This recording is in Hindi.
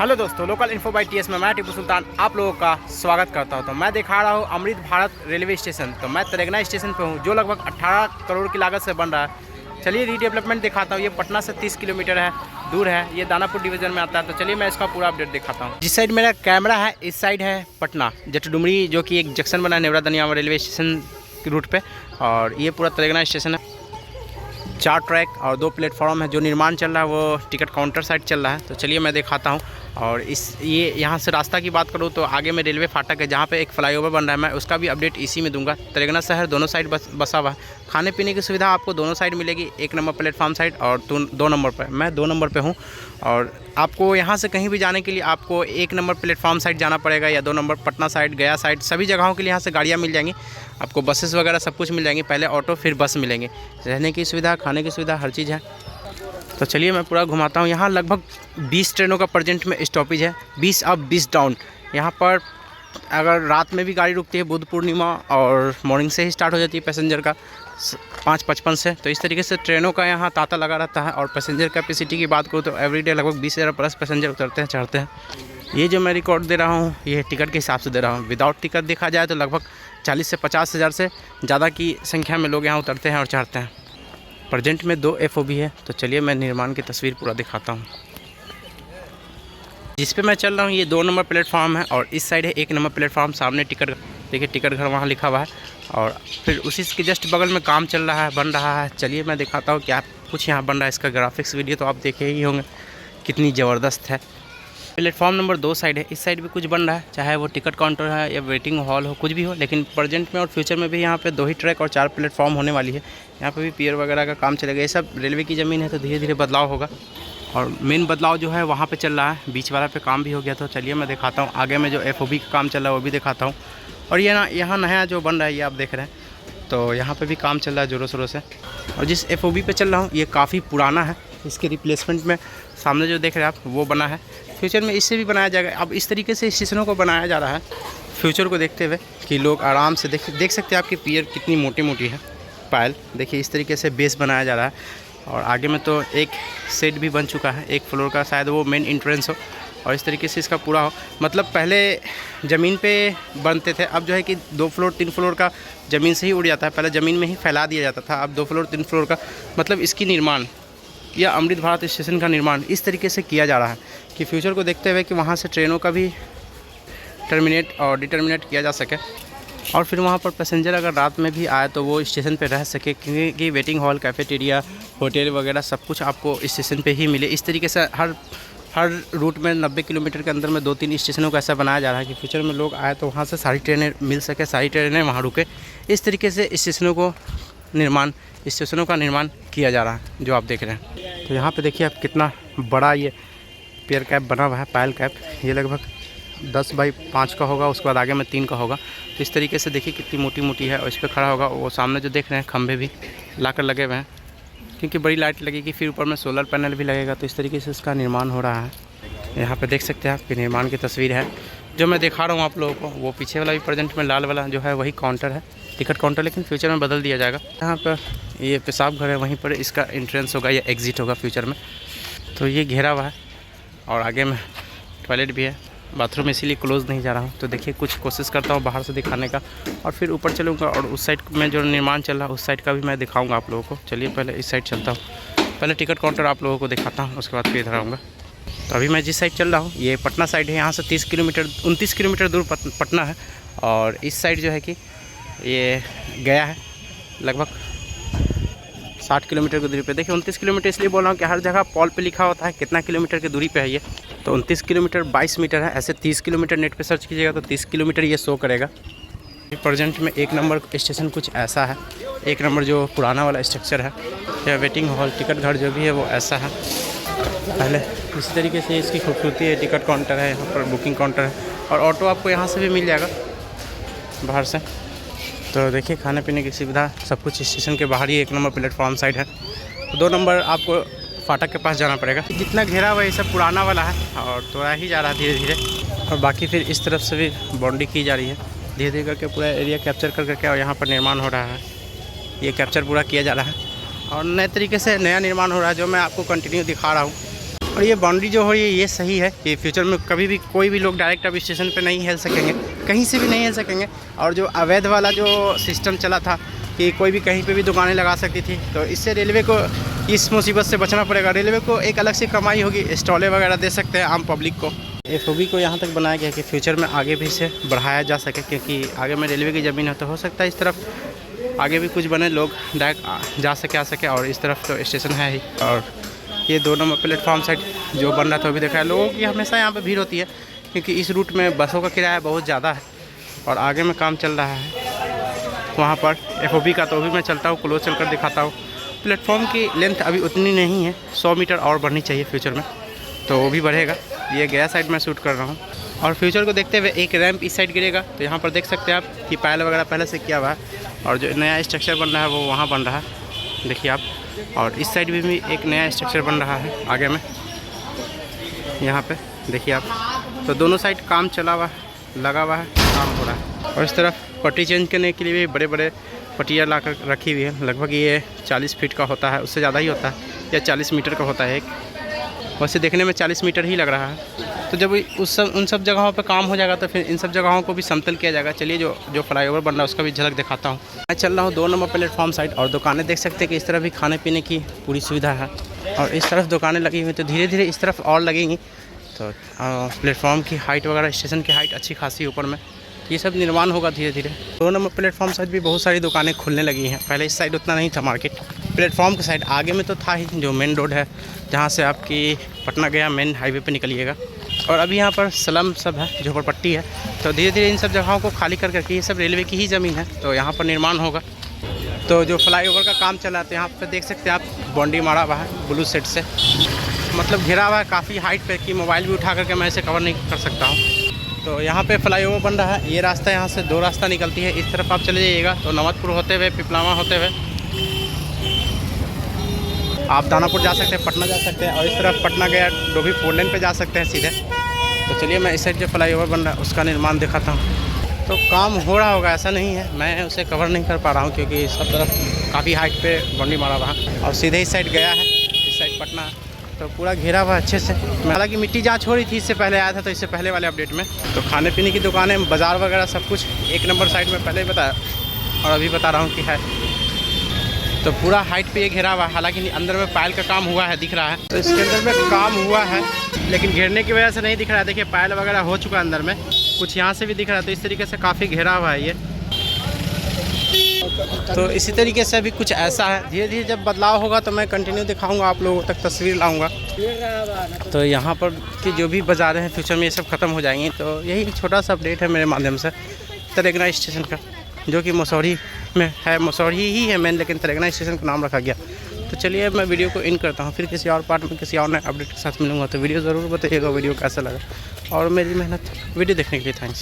हेलो दोस्तों, लोकल इन्फो बाई टीएस में मैं टीपू सुल्तान आप लोगों का स्वागत करता हूं। तो मैं दिखा रहा हूं अमृत भारत रेलवे स्टेशन। तो मैं तरेगना स्टेशन पे हूं जो लगभग 18 करोड़ की लागत से बन रहा है। चलिए रीडेवलपमेंट दिखाता हूं। ये पटना से 30 किलोमीटर है दूर है। ये दानापुर डिवीज़न में आता है। तो चलिए मैं इसका पूरा अपडेट दिखाता हूँ। जिस साइड मेरा कैमरा है इस साइड है पटना जटडुमरी, जो कि एक जंक्शन बना है नेवरा दनियावा रेलवे स्टेशन के रूट पर। और ये पूरा तरेगना स्टेशन है। 4 ट्रैक और 2 प्लेटफॉर्म है। जो निर्माण चल रहा है वो टिकट काउंटर साइड चल रहा है। तो चलिए मैं दिखाता हूँ। और ये यहाँ से रास्ता की बात करूँ तो आगे में रेलवे फाटक है जहाँ पे एक फ्लाईओवर बन रहा है। मैं उसका भी अपडेट इसी में दूंगा। तरेगना शहर दोनों साइड बसा हुआ है। खाने पीने की सुविधा आपको दोनों साइड मिलेगी, 1 नंबर प्लेटफॉर्म साइड और 2 नंबर पर। मैं 2 नंबर पर हूँ। और आपको यहाँ से कहीं भी जाने के लिए आपको 1 नंबर प्लेटफॉर्म साइड जाना पड़ेगा या 2 नंबर पटना साइड, गया साइड, सभी जगहों के लिए यहाँ से गाड़ियाँ मिल जाएंगी। आपको बसेस वगैरह सब कुछ मिल जाएंगी। पहले ऑटो फिर बस मिलेंगे। रहने की सुविधा, खाने की सुविधा, हर चीज़ है। तो चलिए मैं पूरा घुमाता हूँ। यहाँ लगभग 20 ट्रेनों का प्रेजेंट में स्टॉपेज है, 20 अप 20 डाउन। यहाँ पर अगर रात में भी गाड़ी रुकती है, बुध पूर्णिमा और मॉर्निंग से ही स्टार्ट हो जाती है पैसेंजर का 5:55 से। तो इस तरीके से ट्रेनों का यहाँ तांता लगा रहता है। और पैसेंजर कैपेसिटी की बात करूँ तो एवरीडे लगभग 20,000 प्लस पैसेंजर उतरते हैं, चढ़ते हैं। ये जो मैं रिकॉर्ड दे रहा हूँ ये टिकट के हिसाब से दे रहा हूँ। विदाउट टिकट देखा जाए तो लगभग 40 से 50 हज़ार से ज़्यादा की संख्या में लोग यहाँ उतरते हैं और चढ़ते हैं। प्रेजेंट में 2 FOB है। तो चलिए मैं निर्माण की तस्वीर पूरा दिखाता हूँ। जिस पे मैं चल रहा हूँ ये 2 नंबर प्लेटफॉर्म है और इस साइड है 1 नंबर प्लेटफॉर्म। सामने टिकट, देखिए टिकट घर वहाँ लिखा हुआ है। और फिर उसी के जस्ट बगल में काम चल रहा है, बन रहा है। चलिए मैं दिखाता हूँ क्या कुछ यहाँ बन रहा है। इसका ग्राफिक्स वीडियो तो आप देखे ही होंगे कितनी ज़बरदस्त है। प्लेटफॉर्म नंबर 2 साइड है। इस साइड भी कुछ बन रहा है, चाहे वो टिकट काउंटर है या वेटिंग हॉल हो, कुछ भी हो। लेकिन प्रेजेंट में और फ्यूचर में भी यहाँ पे 2 ही ट्रैक और 4 प्लेटफॉर्म होने वाली है। यहाँ पे भी पियर वगैरह का काम चलेगा। ये सब रेलवे की ज़मीन है तो धीरे धीरे बदलाव होगा। और मेन बदलाव जो है वहाँ पे चल रहा है, बीच वाला पे काम भी हो गया। तो चलिए मैं दिखाता हूँ। आगे में जो FOB का काम चल रहा है वो भी दिखाता हूँ। और ये ना यहाँ नया जो बन रहा है ये आप देख रहे हैं। तो यहाँ पर भी काम चल रहा है ज़ोरों शोरों से। और जिस FOB पे चल रहा हूँ ये काफ़ी पुराना है। इसके रिप्लेसमेंट में सामने जो देख रहे हैं आप वो बना है। फ्यूचर में इससे भी बनाया जाएगा। अब इस तरीके से स्टेशनों को बनाया जा रहा है फ्यूचर को देखते हुए कि लोग आराम से देख सकते हैं। आपकी पियर कितनी मोटी मोटी है, पायल देखिए। इस तरीके से बेस बनाया जा रहा है। और आगे में तो एक सेट भी बन चुका है 1 फ्लोर का, शायद वो मेन एंट्रेंस हो। और इस तरीके से इसका पूरा हो, मतलब पहले ज़मीन पे बनते थे, अब जो है कि 2 फ्लोर 3 फ्लोर का ज़मीन से ही उड़ जाता है। पहले ज़मीन में ही फैला दिया जाता था, अब 2 फ्लोर 3 फ्लोर का, मतलब इसकी निर्माण या अमृत भारत स्टेशन का निर्माण इस तरीके से किया जा रहा है कि फ्यूचर को देखते हुए कि वहाँ से ट्रेनों का भी टर्मिनेट और डिटर्मिनेट किया जा सके। और फिर वहाँ पर पैसेंजर अगर रात में भी आए तो वो स्टेशन पे रह सके, क्योंकि वेटिंग हॉल, कैफेटेरिया, होटल वगैरह सब कुछ आपको स्टेशन पे ही मिले। इस तरीके से हर रूट में 90 किलोमीटर के अंदर में 2-3 स्टेशनों को ऐसा बनाया जा रहा है कि फ्यूचर में लोग आए तो वहाँ से सारी ट्रेनें मिल सके, सारी ट्रेनें वहाँ रुके। इस तरीके से स्टेशनों का निर्माण किया जा रहा है जो आप देख रहे हैं। तो यहाँ पे देखिए आप कितना बड़ा ये पेयर कैप बना हुआ है, पायल कैप। ये लगभग 10 बाई 5 का होगा, उसके बाद आगे में 3 का होगा। तो इस तरीके से देखिए कितनी मोटी मोटी है। और इस पर खड़ा होगा वो सामने जो देख रहे हैं खंभे भी लाकर लगे हुए हैं, क्योंकि बड़ी लाइट लगेगी। फिर ऊपर में सोलर पैनल भी लगेगा। तो इस तरीके से इसका निर्माण हो रहा है। यहाँ पे देख सकते हैं आपके निर्माण की तस्वीर है जो मैं दिखा रहा हूँ आप लोगों को। वो पीछे वाला भी प्रेजेंट में लाल वाला जो है वही काउंटर है, टिकट काउंटर, लेकिन फ्यूचर में बदल दिया जाएगा। यहाँ पर ये पेशाब घर है, वहीं पर इसका एंट्रेंस होगा या एग्ज़िट होगा फ्यूचर में। तो ये घेरा हुआ है और आगे में टॉयलेट भी है। बाथरूम इसीलिए क्लोज़ नहीं जा रहा हूँ। तो देखिए कुछ कोशिश करता हूँ बाहर से दिखाने का और फिर ऊपर चलूँगा। और उस साइड में जो निर्माण चल रहा है उस साइड का भी मैं दिखाऊँगा आप लोगों को। चलिए पहले इस साइड चलता हूँ। पहले टिकट काउंटर आप लोगों को दिखाता हूँ, उसके बाद फिर इधर आऊँगा। तो अभी मैं जिस साइड चल रहा हूँ ये पटना साइड है। यहाँ से 29 किलोमीटर दूर पटना है। और इस साइड जो है कि ये गया है लगभग 60 किलोमीटर की दूरी पे। देखिए 29 किलोमीटर इसलिए बोल रहा हूँ कि हर जगह पॉल पे लिखा होता है कितना किलोमीटर की दूरी पे है ये। तो 29 किलोमीटर 22 मीटर है। ऐसे 30 किलोमीटर नेट पे सर्च कीजिएगा तो 30 किलोमीटर ये शो करेगा। प्रेजेंट में 1 नंबर स्टेशन कुछ ऐसा है। 1 नंबर जो पुराना वाला स्ट्रक्चर है या वेटिंग हॉल, टिकट घर जो भी है वो ऐसा है पहले। इसी तरीके से इसकी खूबसूरती है। टिकट काउंटर है, यहाँ पर बुकिंग काउंटर है। और ऑटो आपको यहाँ से भी मिल जाएगा बाहर से। तो देखिए खाने पीने की सुविधा सब कुछ स्टेशन के बाहर ही 1 नंबर प्लेटफॉर्म साइड है। तो 2 नंबर आपको फाटक के पास जाना पड़ेगा। जितना घेरा हुआ है ये सब पुराना वाला है और तोड़ा ही जा रहा है धीरे धीरे। और बाकी फिर इस तरफ से भी बाउंड्री की जा रही है धीरे धीरे करके। पूरा एरिया कैप्चर करके और यहाँ पर निर्माण हो रहा है। ये कैप्चर पूरा किया जा रहा है और नए तरीके से नया निर्माण हो रहा है जो मैं आपको कंटिन्यू दिखा रहा हूँ। और ये बाउंड्री जो हो रही है ये सही है कि फ्यूचर में कभी भी कोई भी लोग डायरेक्ट अब स्टेशन पे नहीं हिल सकेंगे, कहीं से भी नहीं हिल सकेंगे। और जो अवैध वाला जो सिस्टम चला था कि कोई भी कहीं पे भी दुकानें लगा सकती थी, तो इससे रेलवे को इस मुसीबत से बचना पड़ेगा। रेलवे को एक अलग से कमाई होगी, स्टॉलें वगैरह दे सकते हैं आम पब्लिक को। एफओबी को यहाँ तक बनाया गया कि फ्यूचर में आगे भी इसे बढ़ाया जा सके, क्योंकि आगे में रेलवे की ज़मीन है तो हो सकता है इस तरफ आगे भी कुछ बने, लोग डायरेक्ट जा सके आ सके। और इस तरफ तो स्टेशन है ही। और ये 2 नंबर प्लेटफॉर्म साइड जो बन रहा था वो भी देखा है। लोगों की हमेशा यहाँ पे भीड़ होती है, क्योंकि इस रूट में बसों का किराया बहुत ज़्यादा है और आगे में काम चल रहा है वहाँ पर एफओबी का। तो भी मैं चलता हूँ, क्लोज चल कर दिखाता हूँ। प्लेटफॉर्म की लेंथ अभी उतनी नहीं है, 100 मीटर और बढ़नी चाहिए फ्यूचर में, तो वो भी बढ़ेगा। ये गया साइड में शूट कर रहा हूँ। और फ्यूचर को देखते हुए एक रैंप इस साइड गिरेगा, तो यहाँ पर देख सकते हैं आप कि पायल वगैरह पहले से किया हुआ है। और जो नया स्ट्रक्चर बन रहा है वो वहाँ बन रहा है, देखिए आप। और इस साइड भी एक नया स्ट्रक्चर बन रहा है आगे में, यहाँ पे देखिए आप। तो दोनों साइड काम चला हुआ लगा हुआ है, काम हो रहा है। और इस तरफ पट्टी चेंज करने के लिए भी बड़े बड़े पट्टियाँ ला कर रखी हुई है। लगभग ये 40 फीट का होता है, उससे ज़्यादा ही होता है, या 40 मीटर का होता है एक। वैसे देखने में 40 मीटर ही लग रहा है। तो जब उन सब जगहों पे काम हो जाएगा तो फिर इन सब जगहों को भी समतल किया जाएगा। चलिए जो फ्लाईओवर बन रहा है उसका भी झलक दिखाता हूँ। मैं चल रहा हूँ 2 नंबर प्लेटफॉर्म साइड, और दुकानें देख सकते हैं कि इस तरफ भी खाने पीने की पूरी सुविधा है। और इस तरफ दुकानें लगी हुई, तो धीरे धीरे इस तरफ और लगेंगी। तो प्लेटफॉर्म की हाइट वगैरह, स्टेशन की हाइट अच्छी खासी ऊपर में, ये सब निर्माण होगा धीरे धीरे। 2 नंबर प्लेटफॉर्म साइड भी बहुत सारी दुकानें खुलने लगी हैं। पहले इस साइड उतना नहीं था मार्केट। प्लेटफॉर्म के साइड आगे में तो था ही, जो मेन रोड है जहाँ से आपकी पटना गया मेन हाईवे पे निकलिएगा। और अभी यहाँ पर स्लम सब है, झोपड़पट्टी है। तो धीरे धीरे इन सब जगहों को खाली कर करके, ये सब रेलवे की ही ज़मीन है, तो यहाँ पर निर्माण होगा। तो जो फ्लाईओवर का काम चला, तो यहाँ पर देख सकते हैं आप बाउंड्री मारा हुआ है ब्लू सेट से, मतलब घिरा हुआ है काफ़ी हाइट पे कि मोबाइल भी उठा करके मैं इसे कवर नहीं कर सकता हूँ। तो यहाँ पे फ्लाईओवर बन रहा है। ये रास्ता, यहाँ से 2 रास्ता निकलती है। इस तरफ आप चले जाइएगा तो नवतपुर होते हुए, पिपलावा होते हुए आप दानापुर जा सकते हैं, पटना जा सकते हैं। और इस तरफ पटना गया डोभी 4 लेन पे जा सकते हैं सीधे। तो चलिए मैं इस साइड जो फ्लाईओवर बन रहा है उसका निर्माण दिखाता हूँ। तो काम हो रहा होगा, ऐसा नहीं है, मैं उसे कवर नहीं कर पा रहा हूँ क्योंकि सब तरफ काफ़ी हाइट पे बाउंड्री मारा हुआ है। और सीधे इस साइड गया है, इस साइड पटना, तो पूरा घेरा हुआ अच्छे से। हालांकि मिट्टी जांच हो रही थी, इससे पहले आया था, तो इससे पहले वाले अपडेट में। तो खाने पीने की दुकानें, बाज़ार वगैरह सब कुछ 1 नंबर साइड में पहले ही बताया और अभी बता रहा हूँ कि है। तो पूरा हाइट पे ये घेरा हुआ है। हालांकि अंदर में पायल का काम हुआ है, दिख रहा है। तो इसके अंदर में काम हुआ है, लेकिन घेरने की वजह से नहीं दिख रहा है। देखिए पायल वगैरह हो चुका है अंदर में, कुछ यहाँ से भी दिख रहा है। तो इस तरीके से काफ़ी घेरा हुआ है ये। तो इसी तरीके से अभी कुछ ऐसा है। धीरे धीरे जब बदलाव होगा तो मैं कंटिन्यू दिखाऊंगा, आप लोगों तक तस्वीर लाऊंगा। तो यहाँ पर की जो भी बाज़ारें हैं फ्यूचर में ये सब ख़त्म हो जाएंगी। तो यही छोटा सा अपडेट है मेरे माध्यम से तरेगना स्टेशन का, जो कि मसौरी में है। मसौरी ही है मेन, लेकिन तरेगना स्टेशन का नाम रखा गया। तो चलिए मैं वीडियो को इन करता हूँ, फिर किसी और पार्ट में किसी और नए अपडेट के साथ मिलूंगा। तो वीडियो ज़रूर बताइएगा वीडियो कैसा लगा, और मेरी मेहनत वीडियो देखने के लिए थैंक्स।